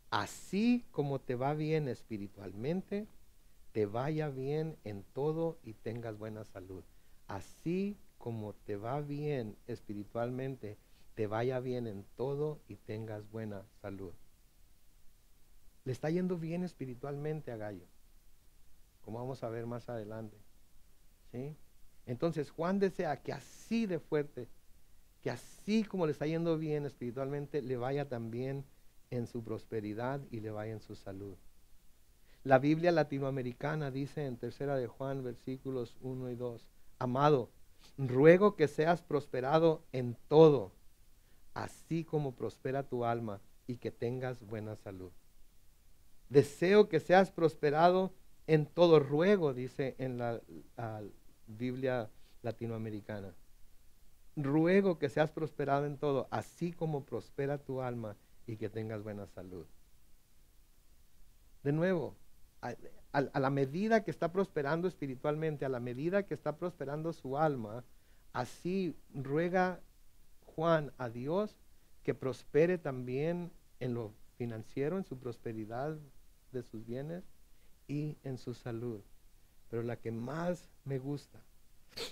así como te va bien espiritualmente, te vaya bien en todo y tengas buena salud. Así como te va bien espiritualmente, te vaya bien en todo y tengas buena salud. Le está yendo bien espiritualmente a Gallo, como vamos a ver más adelante. ¿Sí? Entonces Juan desea que así de fuerte, que así como le está yendo bien espiritualmente, le vaya también en su prosperidad y le vaya en su salud. La Biblia latinoamericana dice en tercera de Juan, versículos 1 y 2, amado, ruego que seas prosperado en todo, así como prospera tu alma y que tengas buena salud. Deseo que seas prosperado en todo, ruego, dice en la Biblia latinoamericana. Ruego que seas prosperado en todo, así como prospera tu alma y que tengas buena salud. De nuevo, a la medida que está prosperando espiritualmente, a la medida que está prosperando su alma, así ruega Juan a Dios que prospere también en lo financiero, en su prosperidad de sus bienes y en su salud. Pero la que más me gusta,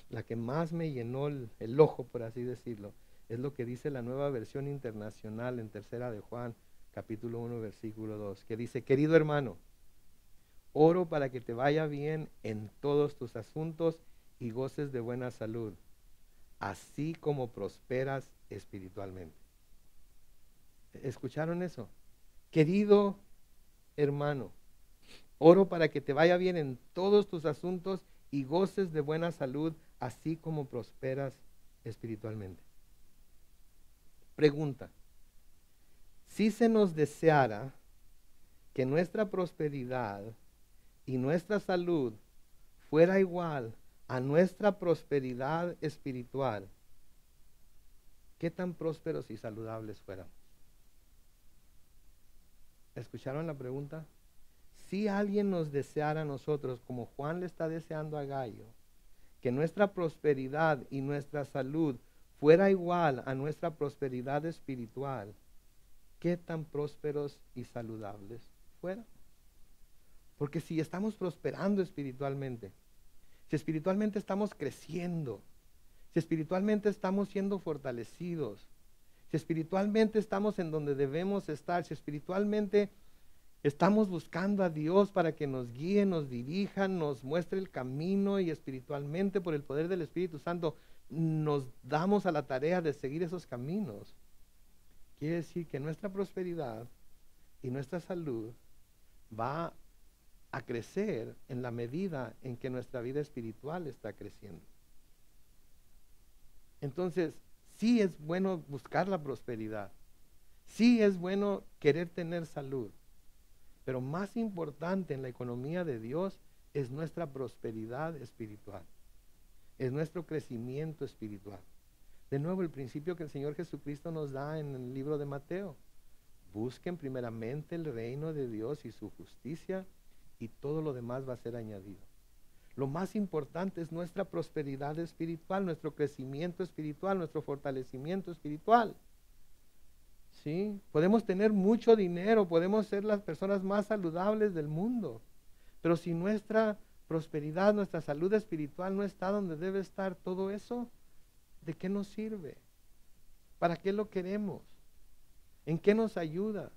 la que más me llenó el ojo, por así decirlo, es lo que dice la Nueva Versión Internacional en tercera de Juan, capítulo 1, versículo 2, que dice, querido hermano, oro para que te vaya bien en todos tus asuntos y goces de buena salud, así como prosperas espiritualmente. ¿Escucharon eso? Querido hermano, oro para que te vaya bien en todos tus asuntos y goces de buena salud, así como prosperas espiritualmente. Pregunta, si se nos deseara que nuestra prosperidad y nuestra salud fuera igual a nuestra prosperidad espiritual, ¿qué tan prósperos y saludables fuéramos? ¿Escucharon la pregunta? Si alguien nos deseara a nosotros, como Juan le está deseando a Gallo, que nuestra prosperidad y nuestra salud fuera igual a nuestra prosperidad espiritual, ¿qué tan prósperos y saludables fuera? Porque si estamos prosperando espiritualmente, si espiritualmente estamos creciendo, si espiritualmente estamos siendo fortalecidos, si espiritualmente estamos en donde debemos estar, si espiritualmente estamos buscando a Dios para que nos guíe, nos dirija, nos muestre el camino y espiritualmente por el poder del Espíritu Santo nos damos a la tarea de seguir esos caminos, quiere decir que nuestra prosperidad y nuestra salud va a crecer en la medida en que nuestra vida espiritual está creciendo. Entonces, sí es bueno buscar la prosperidad, sí es bueno querer tener salud, pero más importante en la economía de Dios es nuestra prosperidad espiritual, es nuestro crecimiento espiritual. De nuevo, el principio que el Señor Jesucristo nos da en el libro de Mateo: busquen primeramente el reino de Dios y su justicia, y todo lo demás va a ser añadido. Lo más importante es nuestra prosperidad espiritual, nuestro crecimiento espiritual, nuestro fortalecimiento espiritual. ¿sí? Podemos tener mucho dinero, podemos ser las personas más saludables del mundo, pero si nuestra prosperidad, nuestra salud espiritual no está donde debe estar todo eso, ¿de qué nos sirve? ¿Para qué lo queremos? ¿En qué nos ayuda?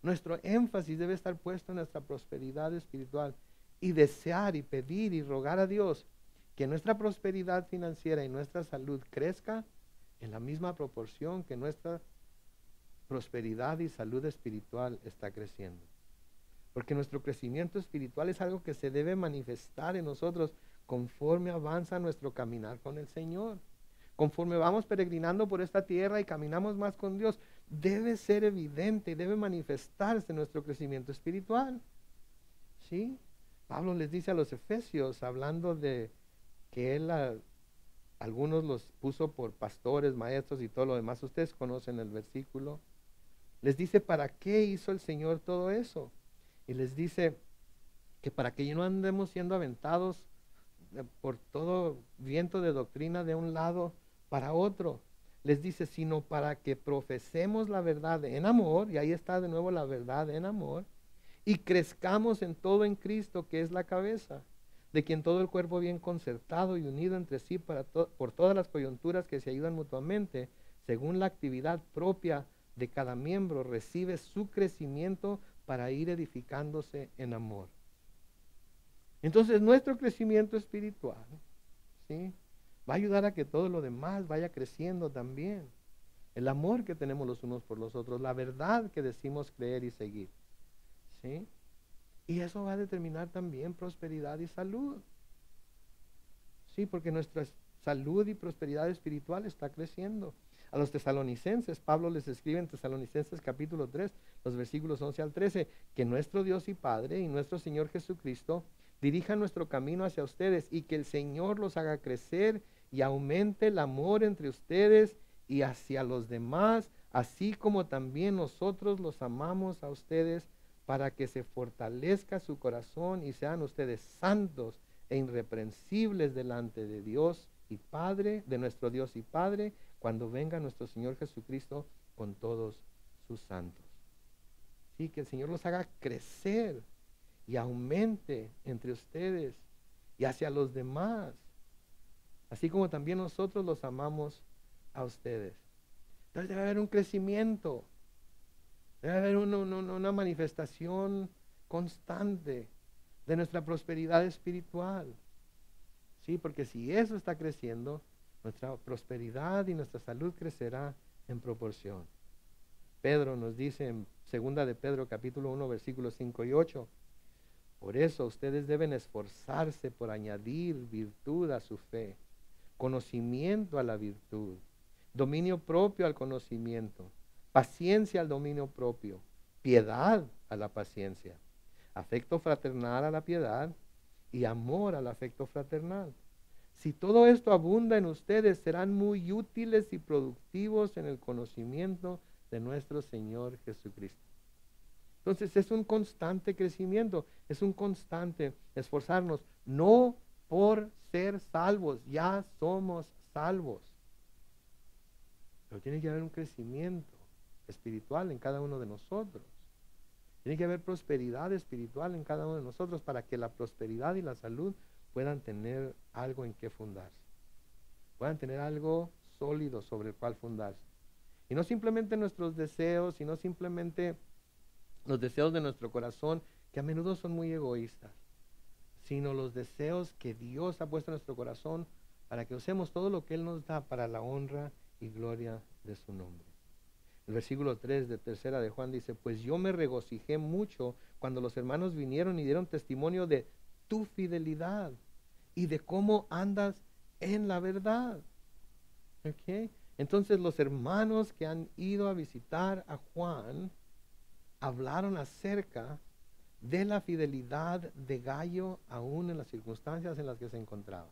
Nuestro énfasis debe estar puesto en nuestra prosperidad espiritual y desear y pedir y rogar a Dios que nuestra prosperidad financiera y nuestra salud crezca en la misma proporción que nuestra prosperidad y salud espiritual está creciendo. Porque nuestro crecimiento espiritual es algo que se debe manifestar en nosotros conforme avanza nuestro caminar con el Señor. Conforme vamos peregrinando por esta tierra y caminamos más con Dios, debe ser evidente, debe manifestarse nuestro crecimiento espiritual. ¿Sí? Pablo les dice a los efesios, hablando de que él algunos los puso por pastores, maestros y todo lo demás. Ustedes conocen el versículo. Les dice, ¿para qué hizo el Señor todo eso? Y les dice que para que no andemos siendo aventados por todo viento de doctrina de un lado para otro. Les dice, sino para que profesemos la verdad en amor, y ahí está de nuevo la verdad en amor, y crezcamos en todo en Cristo, que es la cabeza, de quien todo el cuerpo bien concertado y unido entre sí por todas las coyunturas que se ayudan mutuamente, según la actividad propia de cada miembro, recibe su crecimiento para ir edificándose en amor. Entonces nuestro crecimiento espiritual, ¿sí?, va a ayudar a que todo lo demás vaya creciendo también. El amor que tenemos los unos por los otros, la verdad que decimos creer y seguir, ¿sí? Y eso va a determinar también prosperidad y salud. Sí, porque nuestra salud y prosperidad espiritual está creciendo. A los tesalonicenses, Pablo les escribe en Tesalonicenses capítulo 3, los versículos 11 al 13, que nuestro Dios y Padre y nuestro Señor Jesucristo dirijan nuestro camino hacia ustedes y que el Señor los haga crecer y aumente el amor entre ustedes y hacia los demás, así como también nosotros los amamos a ustedes, para que se fortalezca su corazón y sean ustedes santos e irreprensibles delante de Dios y Padre, de nuestro Dios y Padre, cuando venga nuestro Señor Jesucristo con todos sus santos. Sí, que el Señor los haga crecer y aumente entre ustedes y hacia los demás, así como también nosotros los amamos a ustedes. Entonces debe haber un crecimiento, debe haber una manifestación constante de nuestra prosperidad espiritual. Sí, porque si eso está creciendo, nuestra prosperidad y nuestra salud crecerá en proporción. Pedro nos dice en 2 de Pedro capítulo 1 versículos 5 y 8, por eso ustedes deben esforzarse por añadir virtud a su fe, conocimiento a la virtud, dominio propio al conocimiento, paciencia al dominio propio, piedad a la paciencia, afecto fraternal a la piedad y amor al afecto fraternal. Si todo esto abunda en ustedes, serán muy útiles y productivos en el conocimiento de nuestro Señor Jesucristo. Entonces es un constante crecimiento, es un constante esforzarnos, no por ser salvos, ya somos salvos. Pero tiene que haber un crecimiento espiritual en cada uno de nosotros. Tiene que haber prosperidad espiritual en cada uno de nosotros para que la prosperidad y la salud puedan tener algo en que fundarse. Puedan tener algo sólido sobre el cual fundarse. Y no simplemente nuestros deseos, sino simplemente los deseos de nuestro corazón, que a menudo son muy egoístas, sino los deseos que Dios ha puesto en nuestro corazón para que usemos todo lo que Él nos da para la honra y gloria de su nombre. El versículo 3 de tercera de Juan dice, pues yo me regocijé mucho cuando los hermanos vinieron y dieron testimonio de tu fidelidad y de cómo andas en la verdad. ¿Okay? Entonces los hermanos que han ido a visitar a Juan hablaron acerca de la fidelidad de Gayo aún en las circunstancias en las que se encontraba.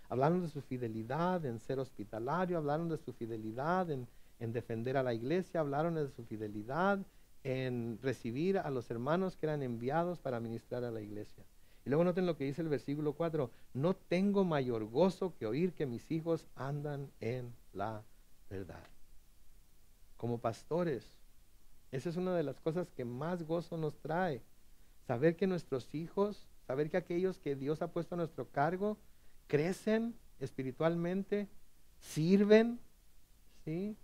Hablaron de su fidelidad en ser hospitalario, hablaron de su fidelidad en defender a la iglesia, hablaron de su fidelidad en recibir a los hermanos que eran enviados para ministrar a la iglesia. Y luego noten lo que dice el versículo 4, no tengo mayor gozo que oír que mis hijos andan en la verdad. como pastores. Esa es una de las cosas que más gozo nos trae. Saber que nuestros hijos, saber que aquellos que Dios ha puesto a nuestro cargo, crecen espiritualmente, sirven, ¿sí?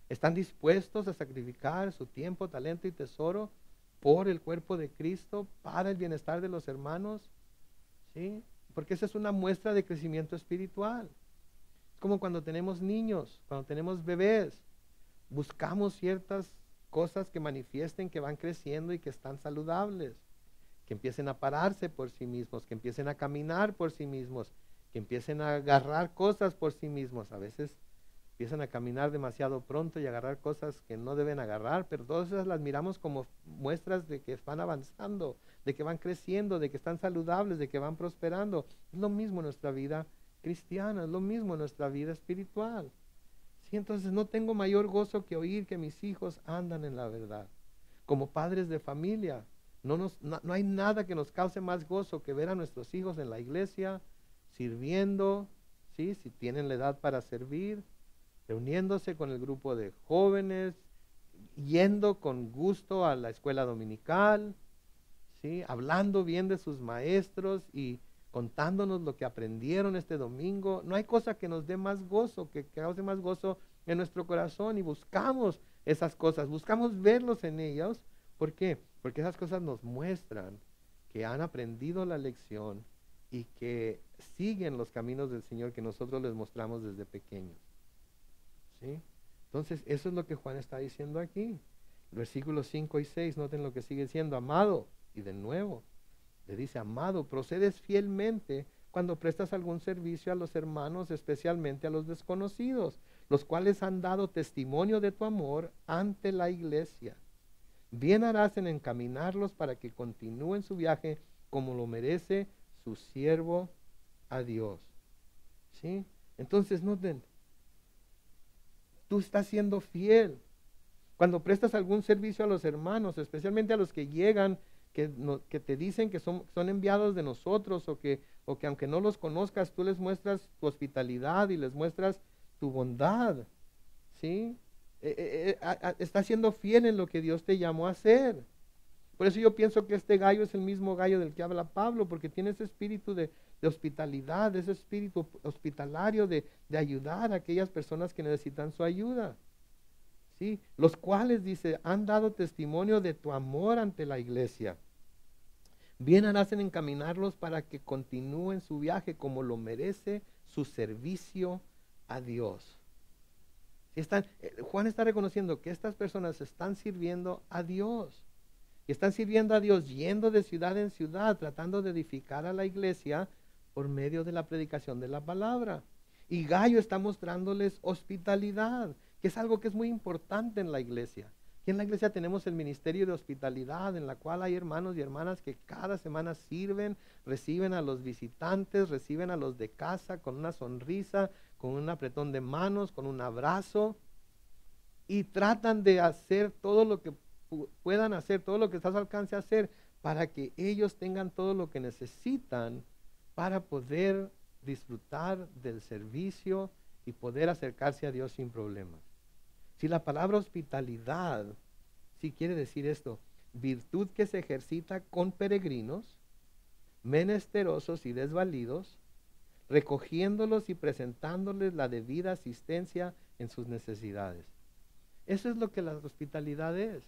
Están dispuestos a sacrificar su tiempo, talento y tesoro por el cuerpo de Cristo, para el bienestar de los hermanos, ¿sí? Porque esa es una muestra de crecimiento espiritual. Es como cuando tenemos niños, cuando tenemos bebés, buscamos ciertas cosas que manifiesten que van creciendo y que están saludables, que empiecen a pararse por sí mismos, que empiecen a caminar por sí mismos, que empiecen a agarrar cosas por sí mismos. A veces empiezan a caminar demasiado pronto y agarrar cosas que no deben agarrar, pero todas esas las miramos como muestras de que van avanzando, de que van creciendo, de que están saludables, de que van prosperando. Es lo mismo en nuestra vida cristiana, es lo mismo en nuestra vida espiritual. Sí, entonces no tengo mayor gozo que oír que mis hijos andan en la verdad. Como padres de familia, no hay nada que nos cause más gozo que ver a nuestros hijos en la iglesia, sirviendo, ¿sí? Si tienen la edad para servir, reuniéndose con el grupo de jóvenes, yendo con gusto a la escuela dominical, ¿sí? Hablando bien de sus maestros y contándonos lo que aprendieron este domingo. No hay cosa que nos dé más gozo, que cause más gozo en nuestro corazón, y buscamos esas cosas, buscamos verlos en ellos. ¿Por qué? Porque esas cosas nos muestran que han aprendido la lección y que siguen los caminos del Señor que nosotros les mostramos desde pequeños. ¿Sí? Entonces, eso es lo que Juan está diciendo aquí. Versículos 5 y 6, noten lo que sigue diciendo: amado, y de nuevo le dice: amado, procedes fielmente cuando prestas algún servicio a los hermanos, especialmente a los desconocidos, los cuales han dado testimonio de tu amor ante la iglesia. Bien harás en encaminarlos para que continúen su viaje como lo merece su siervo a Dios. ¿Sí? Entonces, noten, tú estás siendo fiel. Cuando prestas algún servicio a los hermanos, especialmente a los que llegan, que te dicen que son enviados de nosotros, o que aunque no los conozcas, tú les muestras tu hospitalidad y les muestras tu bondad, ¿sí? Estás siendo fiel en lo que Dios te llamó a hacer. Por eso yo pienso que este gallo es el mismo gallo del que habla Pablo, porque tiene ese espíritu de hospitalidad, ese espíritu hospitalario de ayudar a aquellas personas que necesitan su ayuda. ¿Sí? Los cuales, dice, han dado testimonio de tu amor ante la iglesia. Bien harás en encaminarlos para que continúen su viaje como lo merece su servicio a Dios. Juan está reconociendo que estas personas están sirviendo a Dios. Y están sirviendo a Dios yendo de ciudad en ciudad, tratando de edificar a la iglesia por medio de la predicación de la palabra. Y Gallo está mostrándoles hospitalidad, que es algo que es muy importante en la iglesia. Aquí en la iglesia tenemos el ministerio de hospitalidad, en la cual hay hermanos y hermanas que cada semana sirven, reciben a los visitantes, reciben a los de casa con una sonrisa, con un apretón de manos, con un abrazo, y tratan de hacer todo lo que puedan hacer, todo lo que está a su alcance hacer, para que ellos tengan todo lo que necesitan para poder disfrutar del servicio y poder acercarse a Dios sin problemas. Si la palabra hospitalidad, si quiere decir esto: virtud que se ejercita con peregrinos, menesterosos y desvalidos, recogiéndolos y presentándoles la debida asistencia en sus necesidades. Eso es lo que la hospitalidad es.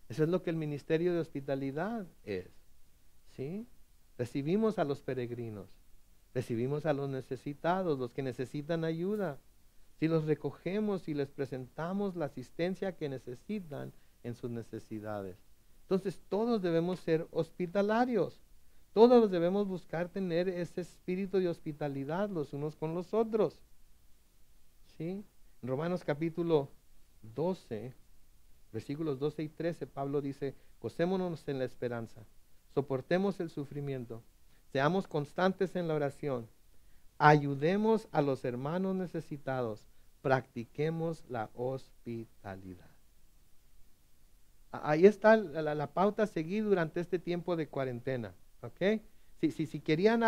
Eso es lo que el ministerio de hospitalidad es. ¿Sí? Recibimos a los peregrinos, recibimos a los necesitados, los que necesitan ayuda. Si los recogemos y les presentamos la asistencia que necesitan en sus necesidades. Entonces todos debemos ser hospitalarios. Todos debemos buscar tener ese espíritu de hospitalidad los unos con los otros. ¿Sí? En Romanos capítulo 12, versículos 12 y 13, Pablo dice: gocémonos en la esperanza, soportemos el sufrimiento, seamos constantes en la oración, ayudemos a los hermanos necesitados, practiquemos la hospitalidad. Ahí está la pauta a seguir durante este tiempo de cuarentena. ¿Ok? Si querían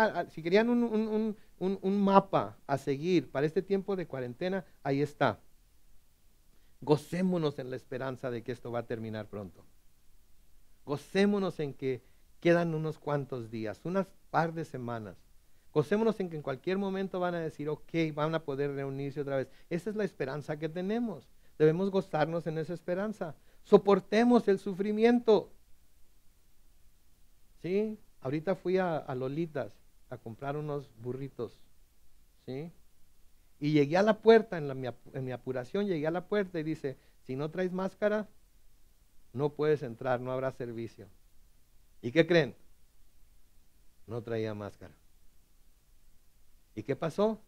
un mapa a seguir para este tiempo de cuarentena, ahí está. Gocémonos en la esperanza de que esto va a terminar pronto. Gocémonos en que quedan unos cuantos días, unas par de semanas. Gocémonos en que en cualquier momento van a decir, ok, van a poder reunirse otra vez. Esa es la esperanza que tenemos. Debemos gozarnos en esa esperanza. Soportemos el sufrimiento. ¿Sí? Ahorita fui a Lolitas a comprar unos burritos. ¿Sí? Y llegué a la puerta, en mi apuración, llegué a la puerta y dice, si no traes máscara, no puedes entrar, no habrá servicio. ¿Y qué creen? No traía máscara. ¿Y qué pasó?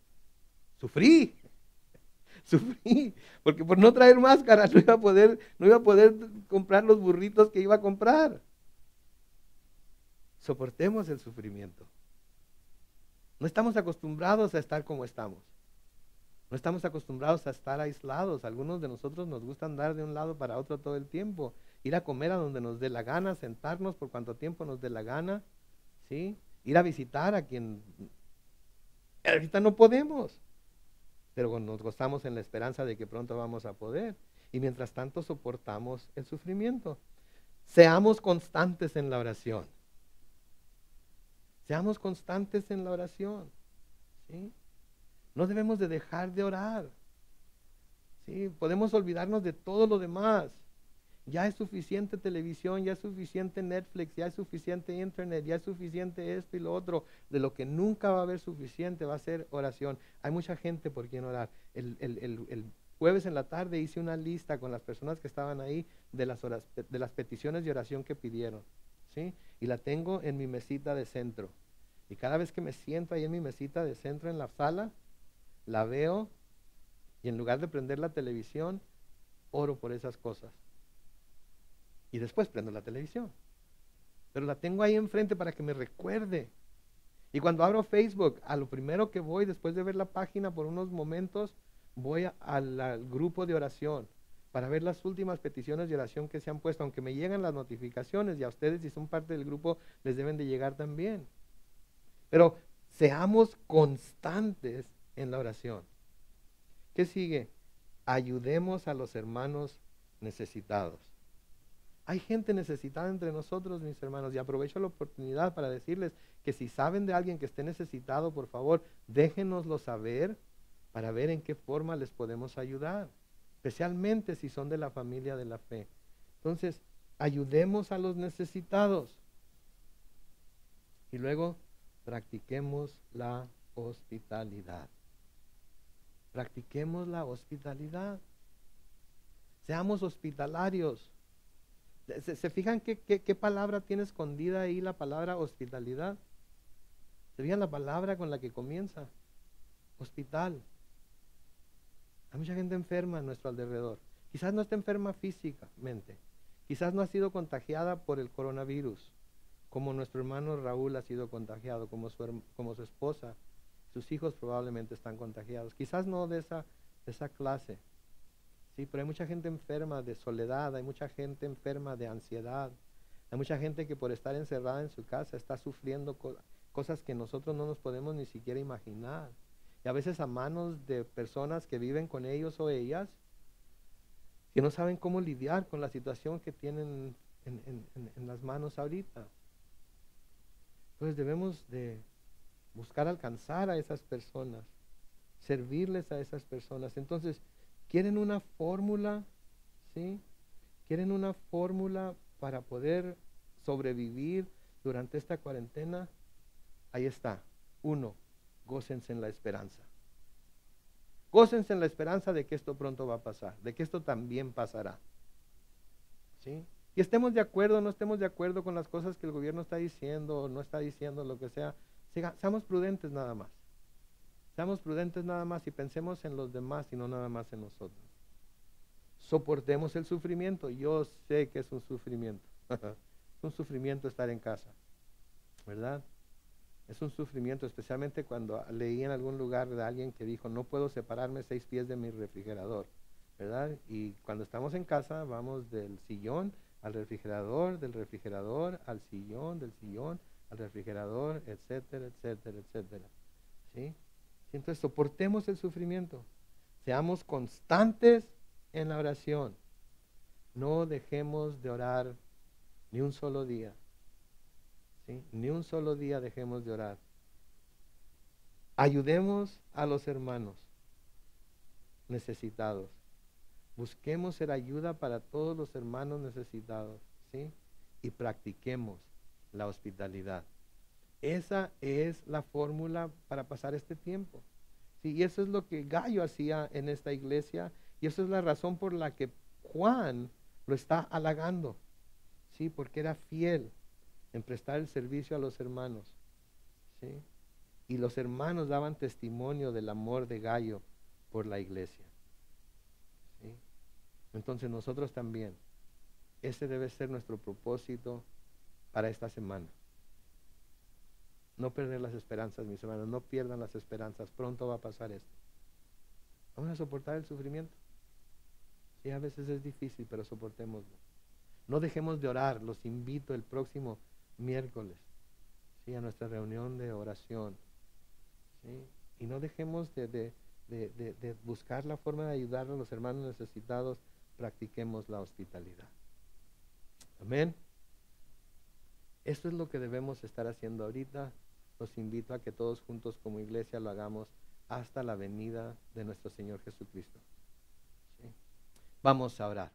Sufrí, sufrí, porque por no traer máscara no iba a poder comprar los burritos que iba a comprar. Soportemos el sufrimiento. No estamos acostumbrados a estar como estamos. No estamos acostumbrados a estar aislados. Algunos de nosotros nos gusta andar de un lado para otro todo el tiempo. Ir a comer a donde nos dé la gana, sentarnos por cuanto tiempo nos dé la gana. ¿Sí? Ir a visitar a quien ahorita no podemos. Pero nos gozamos en la esperanza de que pronto vamos a poder. Y mientras tanto soportamos el sufrimiento. Seamos constantes en la oración. Seamos constantes en la oración. ¿Sí? No debemos de dejar de orar. ¿Sí? Podemos olvidarnos de todo lo demás. Ya es suficiente televisión, ya es suficiente Netflix, ya es suficiente internet, ya es suficiente esto y lo otro. De lo que nunca va a haber suficiente va a ser oración. Hay mucha gente por quien orar. El jueves en la tarde hice una lista con las personas que estaban ahí de las peticiones de oración que pidieron. ¿Sí? Y la tengo en mi mesita de centro. Y cada vez que me siento ahí en mi mesita de centro en la sala, la veo y en lugar de prender la televisión, oro por esas cosas. Y después prendo la televisión. Pero la tengo ahí enfrente para que me recuerde. Y cuando abro Facebook, a lo primero que voy, después de ver la página por unos momentos, voy al grupo de oración para ver las últimas peticiones de oración que se han puesto, aunque me llegan las notificaciones y a ustedes si son parte del grupo les deben de llegar también. Pero seamos constantes en la oración. ¿Qué sigue? Ayudemos a los hermanos necesitados. Hay gente necesitada entre nosotros, mis hermanos, y aprovecho la oportunidad para decirles que si saben de alguien que esté necesitado, por favor, déjenoslo saber para ver en qué forma les podemos ayudar, especialmente si son de la familia de la fe. Entonces, ayudemos a los necesitados. Y luego, practiquemos la hospitalidad. Practiquemos la hospitalidad. Seamos hospitalarios. ¿Se fijan qué palabra tiene escondida ahí la palabra hospitalidad? ¿Se fijan la palabra con la que comienza? Hospital. Hay mucha gente enferma a nuestro alrededor. Quizás no esté enferma físicamente. Quizás no ha sido contagiada por el coronavirus, como nuestro hermano Raúl ha sido contagiado, como su esposa. Sus hijos probablemente están contagiados. Quizás no de esa clase. Sí, pero hay mucha gente enferma de soledad, hay mucha gente enferma de ansiedad, hay mucha gente que por estar encerrada en su casa está sufriendo cosas que nosotros no nos podemos ni siquiera imaginar. Y a veces a manos de personas que viven con ellos o ellas, que no saben cómo lidiar con la situación que tienen en las manos ahorita. Entonces debemos de buscar alcanzar a esas personas, servirles a esas personas. Entonces, ¿quieren una fórmula? ¿Sí? ¿Quieren una fórmula para poder sobrevivir durante esta cuarentena? Ahí está. 1, gócense en la esperanza. Gócense en la esperanza de que esto pronto va a pasar, de que esto también pasará. ¿Sí? Y estemos de acuerdo o no estemos de acuerdo con las cosas que el gobierno está diciendo o no está diciendo, lo que sea, seamos prudentes nada más. Seamos prudentes nada más y pensemos en los demás y no nada más en nosotros. Soportemos el sufrimiento. Yo sé que es un sufrimiento. Es un sufrimiento estar en casa, ¿verdad? Es un sufrimiento, especialmente cuando leí en algún lugar de alguien que dijo, no puedo separarme 6 pies de mi refrigerador, ¿verdad? Y cuando estamos en casa, vamos del sillón al refrigerador, del refrigerador al sillón, del sillón al refrigerador, etcétera, etcétera, etcétera. ¿Sí? Entonces soportemos el sufrimiento, seamos constantes en la oración. No dejemos de orar ni un solo día. ¿Sí? Ni un solo día dejemos de orar. Ayudemos a los hermanos necesitados. Busquemos ser ayuda para todos los hermanos necesitados, ¿sí? Y practiquemos la hospitalidad. Esa es la fórmula para pasar este tiempo. ¿Sí? Y eso es lo que Gayo hacía en esta iglesia, y esa es la razón por la que Juan lo está halagando, ¿sí? Porque era fiel en prestar el servicio a los hermanos, ¿sí? Y los hermanos daban testimonio del amor de Gayo por la iglesia, ¿sí? Entonces nosotros también, ese debe ser nuestro propósito para esta semana. No perder las esperanzas, mis hermanos, no pierdan las esperanzas, pronto va a pasar esto. Vamos a soportar el sufrimiento. Sí, a veces es difícil, pero soportémoslo. No dejemos de orar, los invito el próximo miércoles, ¿sí? A nuestra reunión de oración, ¿sí? Y no dejemos de buscar la forma de ayudar a los hermanos necesitados, practiquemos la hospitalidad. Amén. Esto es lo que debemos estar haciendo ahorita. Los invito a que todos juntos como iglesia lo hagamos hasta la venida de nuestro Señor Jesucristo. ¿Sí? Vamos a orar.